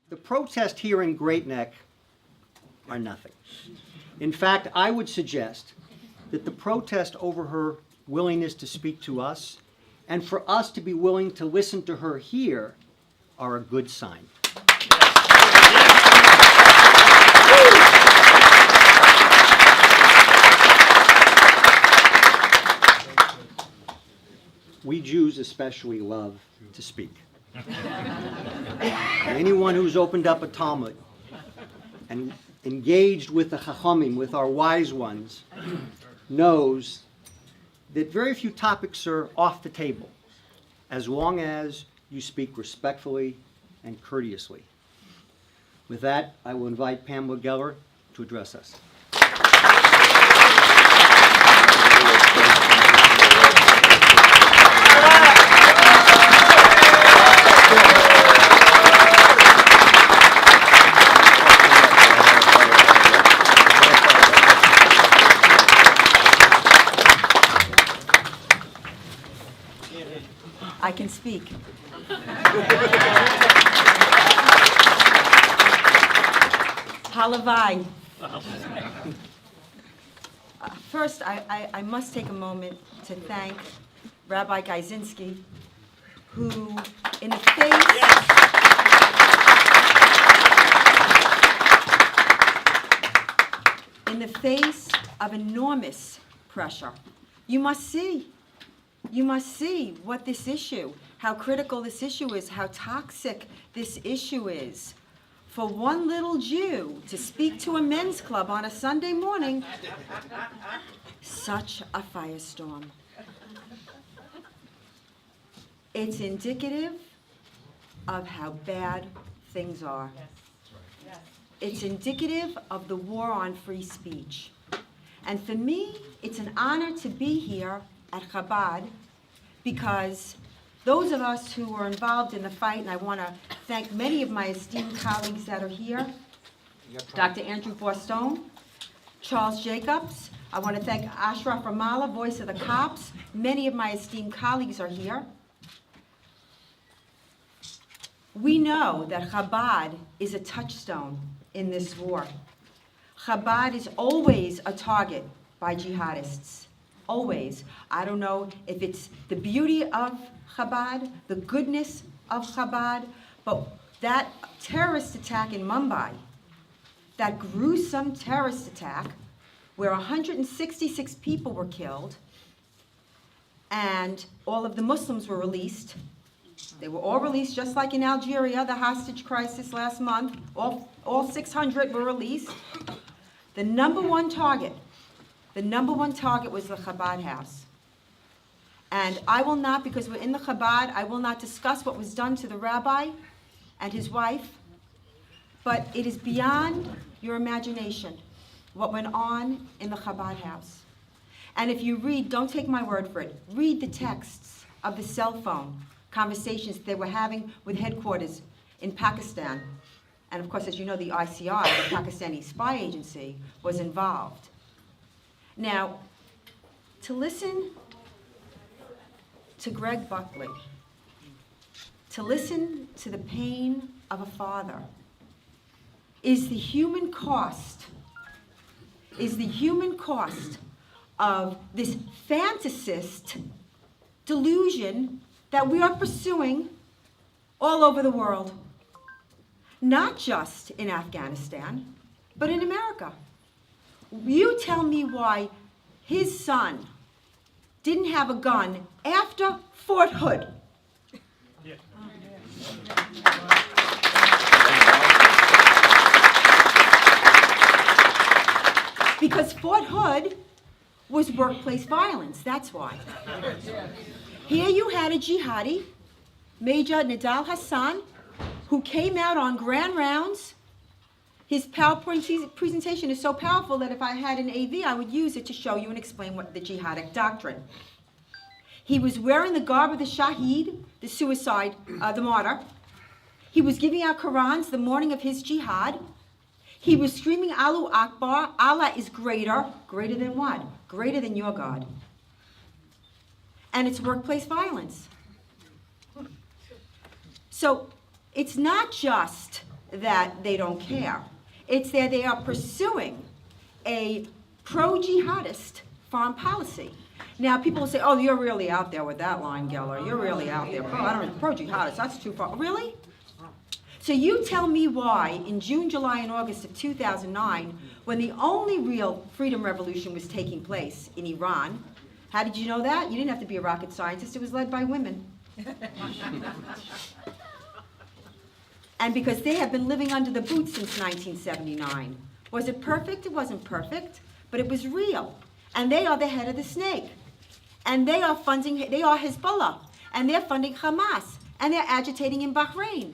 The protests here in Great Neck are nothing. In fact, I would suggest that the protest over her willingness to speak to us and for us to be willing to listen to her here are a good sign. We Jews especially love to speak. Anyone who's opened up a Talmud and engaged with the Chachamim, with our wise ones, knows that very few topics are off the table, as long as you speak respectfully and courteously. With that, I will invite Pamela Geller to address us. I can speak. Halavai. First, I must take a moment to thank Rabbi Gajzinski, who, in the face of enormous pressure, you must see what this issue, how critical this issue is, how toxic this issue is. For one little Jew to speak to a men's club on a Sunday morning, such a firestorm. It's indicative of how bad things are. It's indicative of the war on free speech. And for me, it's an honor to be here at Chabad, because those of us who were involved in the fight, and I want to thank many of my esteemed colleagues that are here, Dr. Andrew Bostone, Charles Jacobs, I want to thank Ashraf Ramallah, voice of the cops. Many of my esteemed colleagues are here. We know that Chabad is a touchstone in this war. Chabad is always a target by jihadists. Always. I don't know if it's the beauty of Chabad, the goodness of Chabad, but that terrorist attack in Mumbai, that gruesome terrorist attack where 166 people were killed and all of the Muslims were released. They were all released, just like in Algeria, the hostage crisis last month. All 600 were released. The number one target was the Chabad house. And I will not, because we're in the Chabad, I will not discuss what was done to the rabbi and his wife, but it is beyond your imagination what went on in the Chabad house. And if you read, don't take my word for it, read the texts of the cell phone conversations they were having with headquarters in Pakistan. And of course, as you know, the ICR, the Pakistani spy agency, was involved. Now, to listen to Greg Buckley, to listen to the pain of a father, is the human cost of this fantasist delusion that we are pursuing all over the world. Not just in Afghanistan, but in America. You tell me why his son didn't have a gun after Fort Hood. Yeah. Because Fort Hood was workplace violence, that's why. Here you had a jihadi, Major Nidal Hassan, who came out on grand rounds. His PowerPoint presentation is so powerful that if I had an AV, I would use it to show you and explain what the jihadic doctrine. He was wearing the garb of the Shaheed, the suicide, the martyr. He was giving out Qurans the morning of his jihad. He was screaming, Allahu Akbar, Allah is greater. Greater than what? Greater than your God. And it's workplace violence. So it's not just that they don't care. It's that they are pursuing a pro-jihadist foreign policy. Now, people will say, oh, you're really out there with that line, Geller. You're really out there. Pro-jihadist, that's too far. Really? So you tell me why in June, July, and August of 2009, when the only real freedom revolution was taking place in Iran, how did you know that? You didn't have to be a rocket scientist. It was led by women. And because they have been living under the boot since 1979. Was it perfect? It wasn't perfect, but it was real. And they are the head of the snake. And they are Hezbollah. And they're funding Hamas. And they're agitating in Bahrain.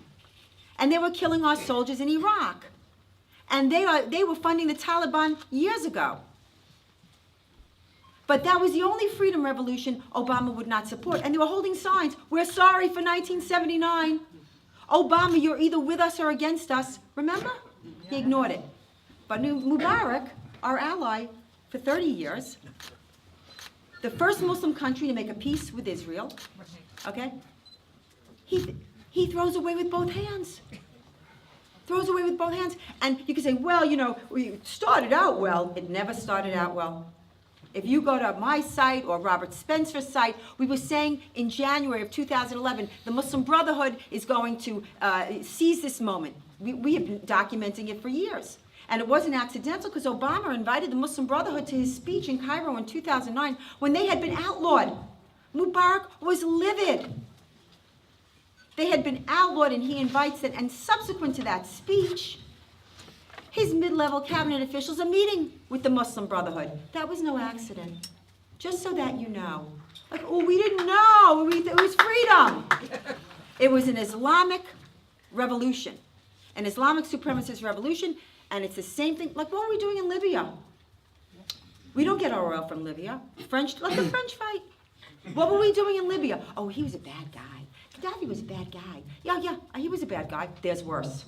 And they were killing our soldiers in Iraq. And they were funding the Taliban years ago. But that was the only freedom revolution Obama would not support. And they were holding signs, we're sorry for 1979. Obama, you're either with us or against us. Remember? He ignored it. But Mubarak, our ally for 30 years, the first Muslim country to make a peace with Israel, okay? He throws away with both hands. Throws away with both hands. And you can say, well, you know, we started out well. It never started out well. If you go to my site or Robert Spencer's site, we were saying in January of 2011, the Muslim Brotherhood is going to seize this moment. We have been documenting it for years. And it wasn't accidental because Obama invited the Muslim Brotherhood to his speech in Cairo in 2009 when they had been outlawed. Mubarak was livid. They had been outlawed and he invites them. And subsequent to that speech, his mid-level cabinet officials are meeting with the Muslim Brotherhood. That was no accident. Just so that you know. Like, oh, we didn't know. It was freedom. It was an Islamic revolution, an Islamic supremacist revolution, and it's the same thing. Like, what are we doing in Libya? We don't get our oil from Libya. Let the French fight. What were we doing in Libya? Oh, he was a bad guy. Gaddafi was a bad guy. Yeah, he was a bad guy. There's worse.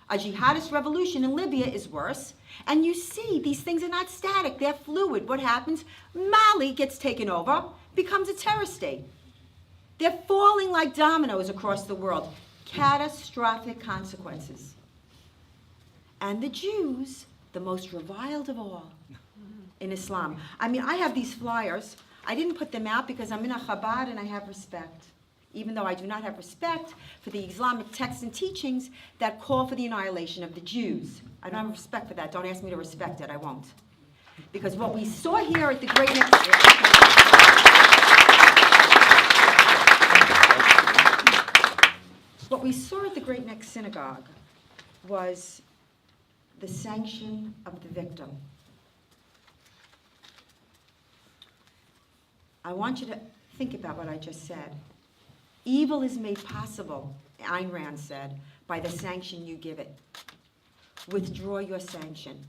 A jihadist revolution in Libya is worse. And you see, these things are not static. They're fluid. What happens? Mali gets taken over, becomes a terror state. They're falling like dominoes across the world. Catastrophic consequences. And the Jews, the most reviled of all in Islam. I mean, I have these flyers. I didn't put them out because I'm in a Chabad and I have respect. Even though I do not have respect for the Islamic texts and teachings that call for the annihilation of the Jews. I don't have respect for that. Don't ask me to respect it. I won't. Because what we saw here at the Great Neck Synagogue was the sanction of the victim. I want you to think about what I just said. Evil is made possible, Ayn Rand said, by the sanction you give it. Withdraw your sanction.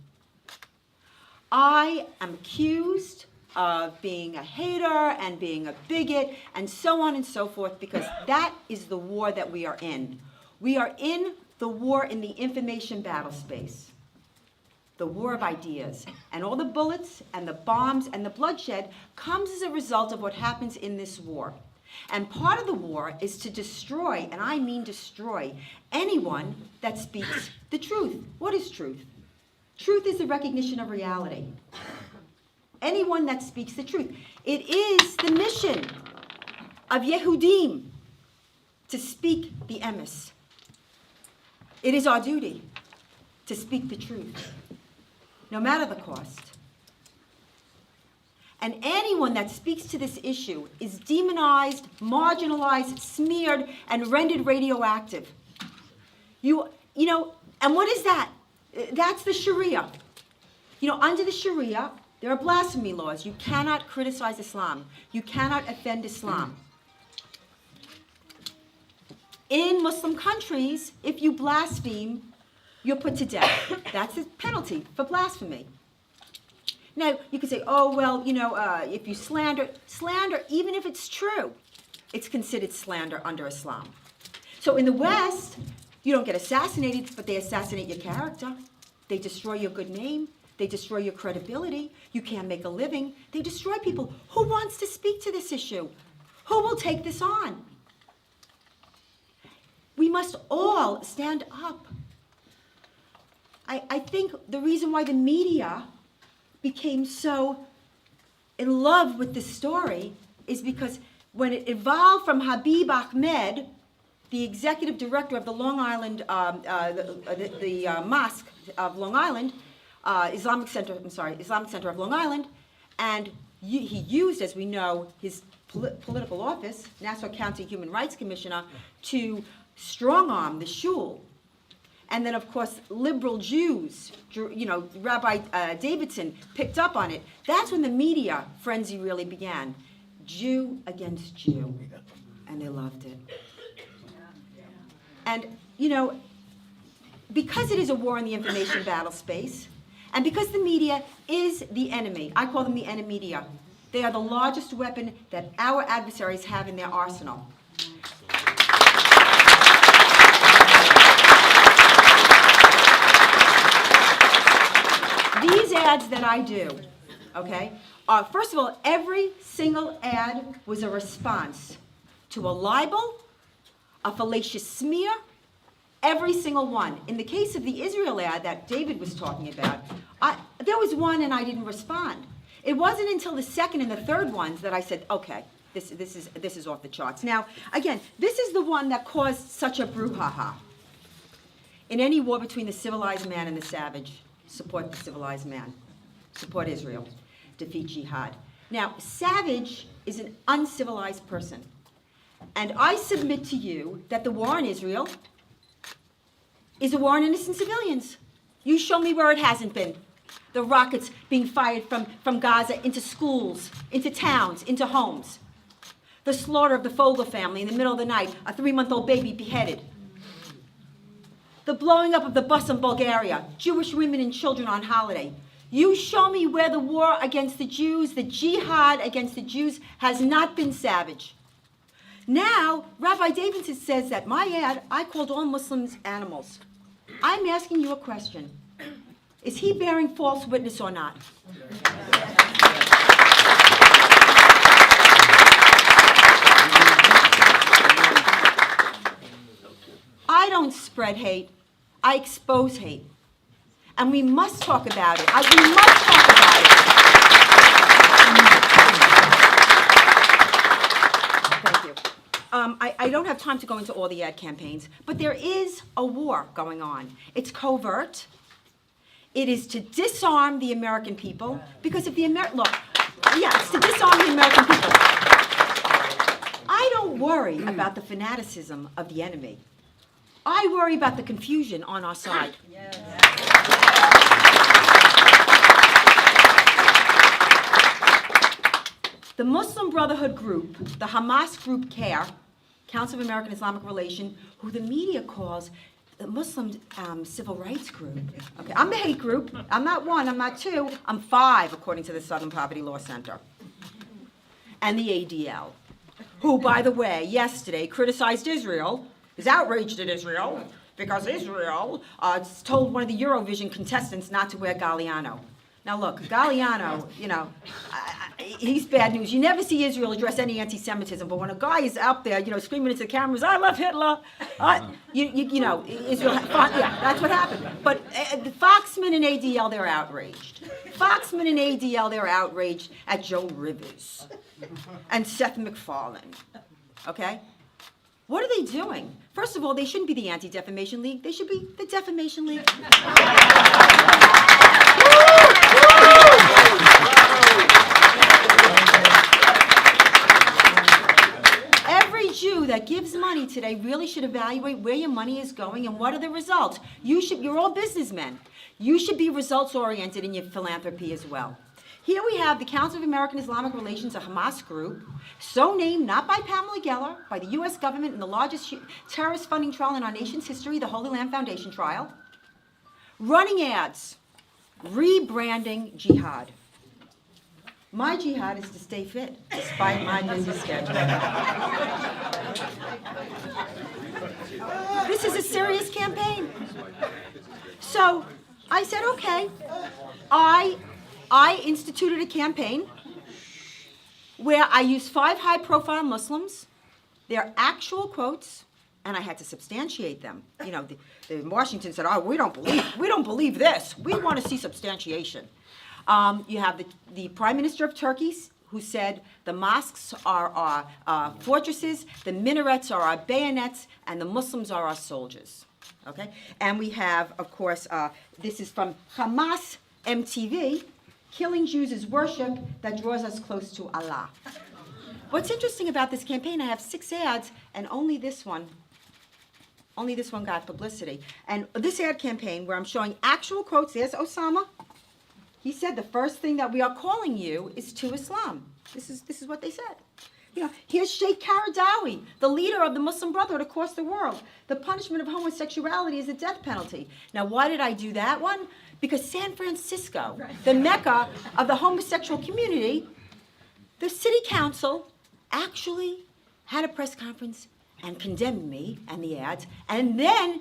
I am accused of being a hater and being a bigot and so on and so forth because that is the war that we are in. We are in the war in the information battle space. The war of ideas. And all the bullets and the bombs and the bloodshed comes as a result of what happens in this war. And part of the war is to destroy, and I mean destroy, anyone that speaks the truth. What is truth? Truth is the recognition of reality. Anyone that speaks the truth. It is the mission of Yehudim to speak the emes. It is our duty to speak the truth, no matter the cost. And anyone that speaks to this issue is demonized, marginalized, smeared, and rendered radioactive. You know, and what is that? That's the Sharia. You know, under the Sharia, there are blasphemy laws. You cannot criticize Islam. You cannot offend Islam. In Muslim countries, if you blaspheme, you're put to death. That's the penalty for blasphemy. Now, you could say, oh, well, you know, if you slander, even if it's true, it's considered slander under Islam. So in the West, you don't get assassinated, but they assassinate your character. They destroy your good name. They destroy your credibility. You can't make a living. They destroy people. Who wants to speak to this issue? Who will take this on? We must all stand up. I think the reason why the media became so in love with this story is because when it evolved from Habib Ahmed, the executive director of the Long Island, Mosque of Long Island, Islamic Center of Long Island, and he used, as we know, his political office, Nassau County Human Rights Commissioner, to strong-arm the shul. And then, of course, liberal Jews, Rabbi Davidson picked up on it. That's when the media frenzy really began. Jew against Jew. And they loved it. And, because it is a war in the information battle space, and because the media is the enemy, I call them the enemy-media. They are the largest weapon that our adversaries have in their arsenal. These ads that I do, okay, first of all, every single ad was a response to a libel, a fallacious smear, every single one. In the case of the Israel ad that David was talking about, there was one and I didn't respond. It wasn't until the second and the third ones that I said, okay, this is off the charts. Now, again, this is the one that caused such a brouhaha. In any war between the civilized man and the savage, support the civilized man. Support Israel. Defeat jihad. Now, savage is an uncivilized person. And I submit to you that the war in Israel is a war on innocent civilians. You show me where it hasn't been. The rockets being fired from Gaza into schools, into towns, into homes. The slaughter of the Fogel family in the middle of the night, a 3-month-old baby beheaded. The blowing up of the bus in Bulgaria, Jewish women and children on holiday. You show me where the war against the Jews, the jihad against the Jews, has not been savage. Now, Rabbi Davidson says that my ad, I called all Muslims animals. I'm asking you a question. Is he bearing false witness or not? I don't spread hate. I expose hate. And we must talk about it. We must talk about it. Thank you. I don't have time to go into all the ad campaigns, but there is a war going on. It's covert. It is to disarm the American people, because if the it's to disarm the American people. I don't worry about the fanaticism of the enemy. I worry about the confusion on our side. Yes. The Muslim Brotherhood group, the Hamas group CARE, Council of American Islamic Relations, who the media calls the Muslim civil rights group. Okay, I'm the hate group. I'm not 1, I'm not 2, I'm 5, according to the Southern Poverty Law Center. And the ADL, who, by the way, yesterday criticized Israel, is outraged at Israel, because Israel told one of the Eurovision contestants not to wear Galliano. Now look, Galliano, he's bad news. You never see Israel address any anti-Semitism, but when a guy is out there, screaming into the cameras, "I love Hitler," Israel, that's what happened. But Foxman and ADL, they're outraged. Foxman and ADL, they're outraged at Joan Rivers and Seth MacFarlane. Okay? What are they doing? First of all, they shouldn't be the Anti-Defamation League. They should be the Defamation League. Every Jew that gives money today really should evaluate where your money is going and what are the results. You're all businessmen. You should be results-oriented in your philanthropy as well. Here we have the Council of American Islamic Relations, a Hamas group, so named not by Pamela Geller, by the U.S. government in the largest terrorist funding trial in our nation's history, the Holy Land Foundation trial, running ads, rebranding jihad. My jihad is to stay fit, despite my busy schedule. This is a serious campaign. So I said, okay, I instituted a campaign where I used 5 high-profile Muslims, their actual quotes, and I had to substantiate them. You know, the Washington said, "Oh, we don't believe this. We want to see substantiation." You have the Prime Minister of Turkey, who said the mosques are our fortresses, the minarets are our bayonets, and the Muslims are our soldiers. Okay, and we have, of course, this is from Hamas MTV. Killing Jews is worship that draws us close to Allah. What's interesting about this campaign, I have 6 ads, and only this one got publicity. And this ad campaign, where I'm showing actual quotes, there's Osama. He said the first thing that we are calling you is to Islam. This is what they said. You know, here's Sheikh Qaradawi, the leader of the Muslim Brotherhood across the world. The punishment of homosexuality is a death penalty. Now, why did I do that one? Because San Francisco, the mecca of the homosexual community, the city council actually had a press conference and condemned me and the ads, and then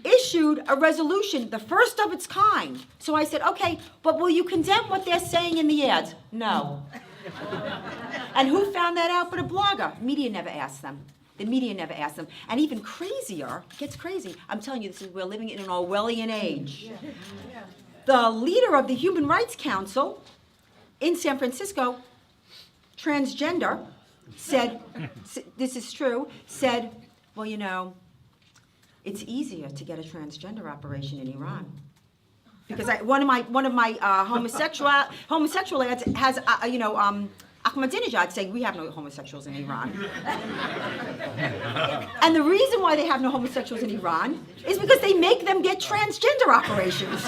issued a resolution, the first of its kind. So I said, okay, but will you condemn what they're saying in the ads? No. And who found that out but a blogger? Media never asked them. The media never asked them. And even crazier, gets crazy, I'm telling you, we're living in an Orwellian age. The leader of the Human Rights Council in San Francisco, transgender, said, this is true, said, well, you know, it's easier to get a transgender operation in Iran. Because one of my homosexual ads has, Ahmadinejad saying we have no homosexuals in Iran. And the reason why they have no homosexuals in Iran is because they make them get transgender operations.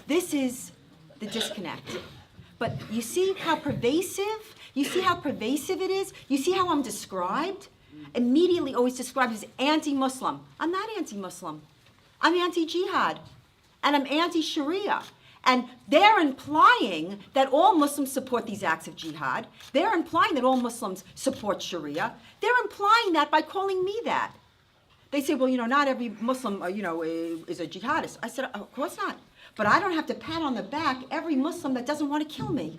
This is the disconnect. But you see how pervasive? You see how pervasive it is? You see how I'm described? Immediately always described as anti-Muslim. I'm not anti-Muslim. I'm anti-jihad. And I'm anti-Sharia. And they're implying that all Muslims support these acts of jihad. They're implying that all Muslims support Sharia. They're implying that by calling me that. They say, well, you know, not every Muslim, is a jihadist. I said, of course not. But I don't have to pat on the back every Muslim that doesn't want to kill me.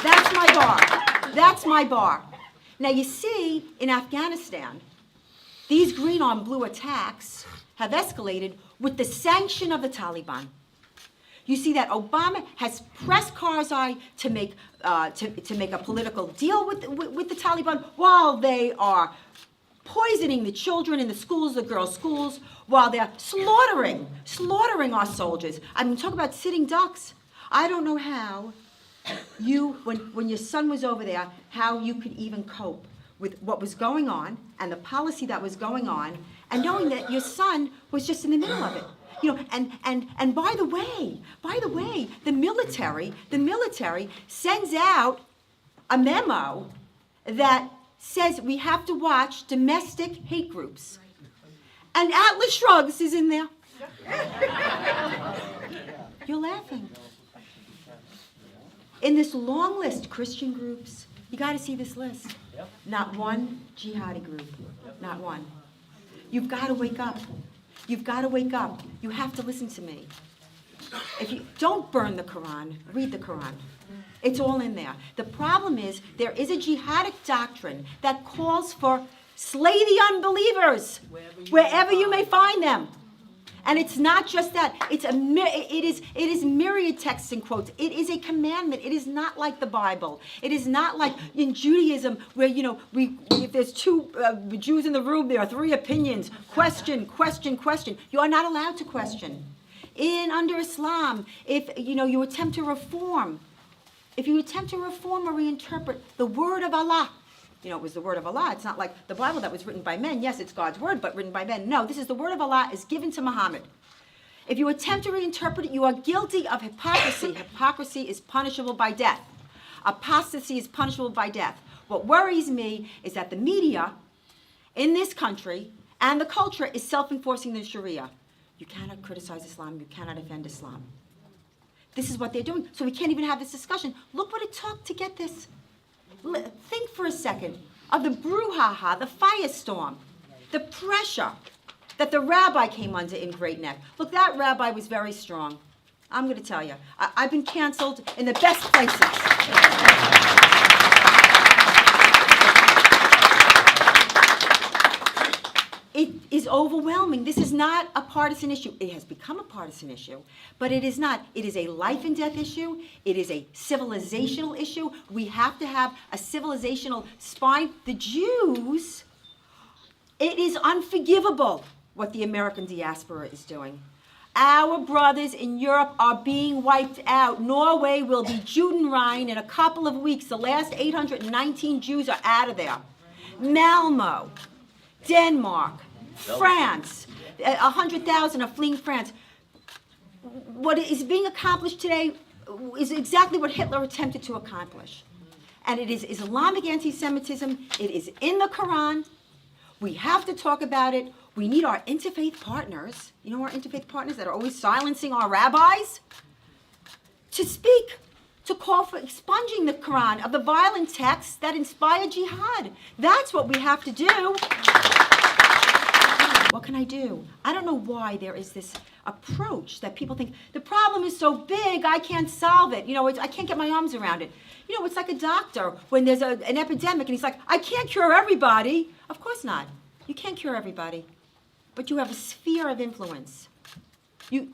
That's my bar. That's my bar. Now you see, in Afghanistan, these green on blue attacks have escalated with the sanction of the Taliban. You see that Obama has pressed Karzai to make a political deal with the Taliban while they are poisoning the children in the schools, the girls' schools, while they're slaughtering our soldiers. I mean, talk about sitting ducks. I don't know how when your son was over there, how you could even cope with what was going on and the policy that was going on, and knowing that your son was just in the middle of it. You know, and by the way, the military sends out a memo that says we have to watch domestic hate groups. And Atlas Shrugs is in there. You're laughing. In this long list, Christian groups, you got to see this list. Not one jihadi group, not one. You've got to wake up. You've got to wake up. You have to listen to me. If you don't burn the Quran, read the Quran. It's all in there. The problem is there is a jihadic doctrine that calls for slay the unbelievers wherever you may find them. And it's not just that. It is myriad texts and quotes. It is a commandment. It is not like the Bible. It is not like in Judaism where, if there's two Jews in the room, there are 3 opinions. Question. You are not allowed to question. Under Islam, if you attempt to reform, or reinterpret the word of Allah, it was the word of Allah. It's not like the Bible that was written by men. Yes, it's God's word, but written by men. No, this is the word of Allah is given to Muhammad. If you attempt to reinterpret it, you are guilty of hypocrisy. Hypocrisy is punishable by death. Apostasy is punishable by death. What worries me is that the media in this country and the culture is self-enforcing the Sharia. You cannot criticize Islam. You cannot offend Islam. This is what they're doing. So we can't even have this discussion. Look what it took to get this. Think for a second of the brouhaha, the firestorm, the pressure that the rabbi came under in Great Neck. Look, that rabbi was very strong. I'm going to tell you. I've been canceled in the best places. It is overwhelming. This is not a partisan issue. It has become a partisan issue, but it is not. It is a life and death issue. It is a civilizational issue. We have to have a civilizational spine. The Jews, it is unforgivable what the American diaspora is doing. Our brothers in Europe are being wiped out. Norway will be Judenrein in a couple of weeks. The last 819 Jews are out of there. Malmo, Denmark, France, 100,000 are fleeing France. What is being accomplished today is exactly what Hitler attempted to accomplish. And it is Islamic anti-Semitism. It is in the Quran. We have to talk about it. We need our interfaith partners, you know, our interfaith partners that are always silencing our rabbis, to speak, to call for expunging the Quran of the violent texts that inspire jihad. That's what we have to do. What can I do? I don't know why there is this approach that people think, the problem is so big, I can't solve it. You know, I can't get my arms around it. You know, it's like a doctor when there's an epidemic and he's like, I can't cure everybody. Of course not. You can't cure everybody. But you have a sphere of influence. You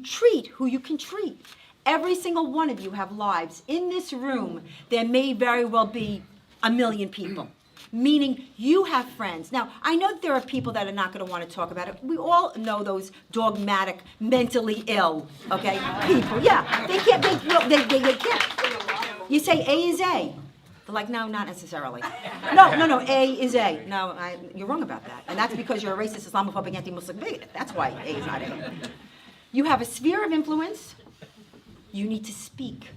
treat who you can treat. Every single one of you have lives. In this room, there may very well be 1 million people, meaning you have friends. Now, I know that there are people that are not going to want to talk about it. We all know those dogmatic, mentally ill, okay, people. Yeah, they can't. They can't. You say A is A. They're like, no, not necessarily. No, A is A. No, you're wrong about that. And that's because you're a racist, Islamophobic, anti-Muslim bigot. That's why A is not A. You have a sphere of influence. You need to speak.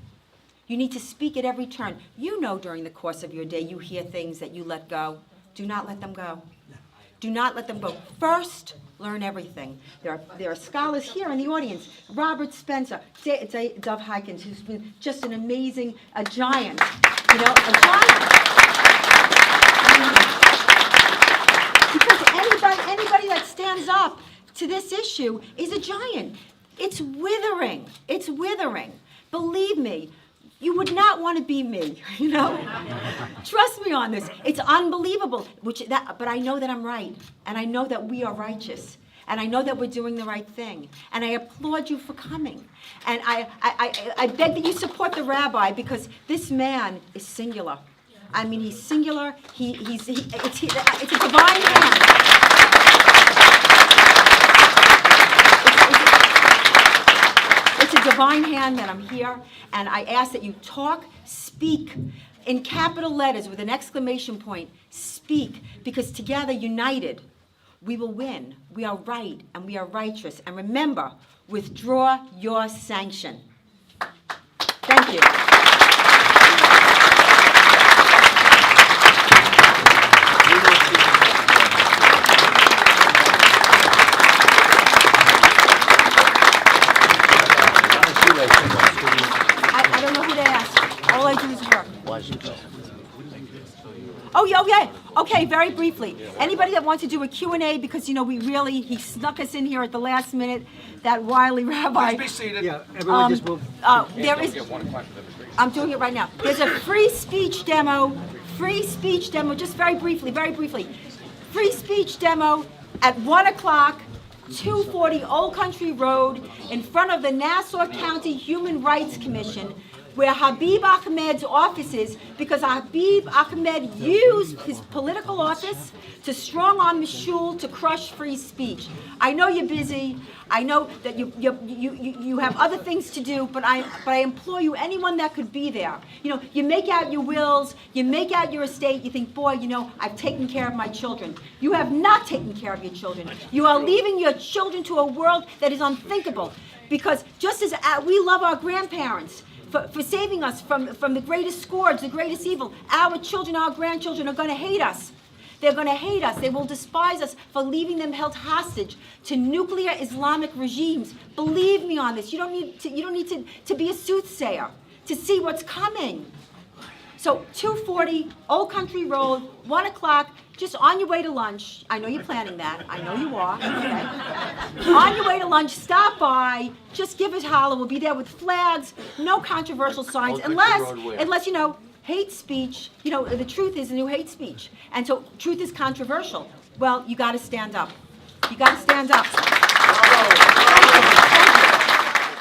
You need to speak at every turn. You know during the course of your day you hear things that you let go. Do not let them go. Do not let them go. First, learn everything. There are scholars here in the audience. Robert Spencer, Dov Hykins, who's been just an amazing, a giant. You know, a giant. Because anybody that stands up to this issue is a giant. It's withering. It's withering. Believe me, you would not want to be me, you know? Trust me on this. It's unbelievable. But I know that I'm right. And I know that we are righteous. And I know that we're doing the right thing. And I applaud you for coming. And I beg that you support the rabbi because this man is singular. I mean, he's singular. It's a divine hand. It's a divine hand that I'm here. And I ask that you talk, speak in capital letters with an exclamation point. Speak, because together, united, we will win. We are right and we are righteous. And remember, withdraw your sanction. Thank you. I don't know who to ask. All I do is work. Oh, yeah, okay, very briefly. Anybody that wants to do a Q&A, because, you know, he snuck us in here at the last minute, that wily rabbi. Please be seated. Yeah, everyone just move. I'm doing it right now. There's a free speech demo, just very briefly. Free speech demo at 1 o'clock, 240 Old Country Road, in front of the Nassau County Human Rights Commission, where Habib Ahmed's office is, because Habib Ahmed used his political office to strong-arm the shul to crush free speech. I know you're busy. I know that you have other things to do, but I implore you, anyone that could be there. You know, you make out your wills, you make out your estate, you think, boy, you know, I've taken care of my children. You have not taken care of your children. You are leaving your children to a world that is unthinkable, because just as we love our grandparents, for saving us from the greatest scourge, the greatest evil. Our children, our grandchildren are going to hate us. They're going to hate us. They will despise us for leaving them held hostage to nuclear Islamic regimes. Believe me on this. You don't need to be a soothsayer to see what's coming. So 240 Old Country Road, 1 o'clock. just on your way to lunch, I know you're planning that, I know you are, okay? On your way to lunch, stop by, just give us a holler, we'll be there with flags, no controversial signs, unless, you know, hate speech, you know, the truth is the new hate speech. And so truth is controversial. Well, you gotta stand up. You gotta stand up.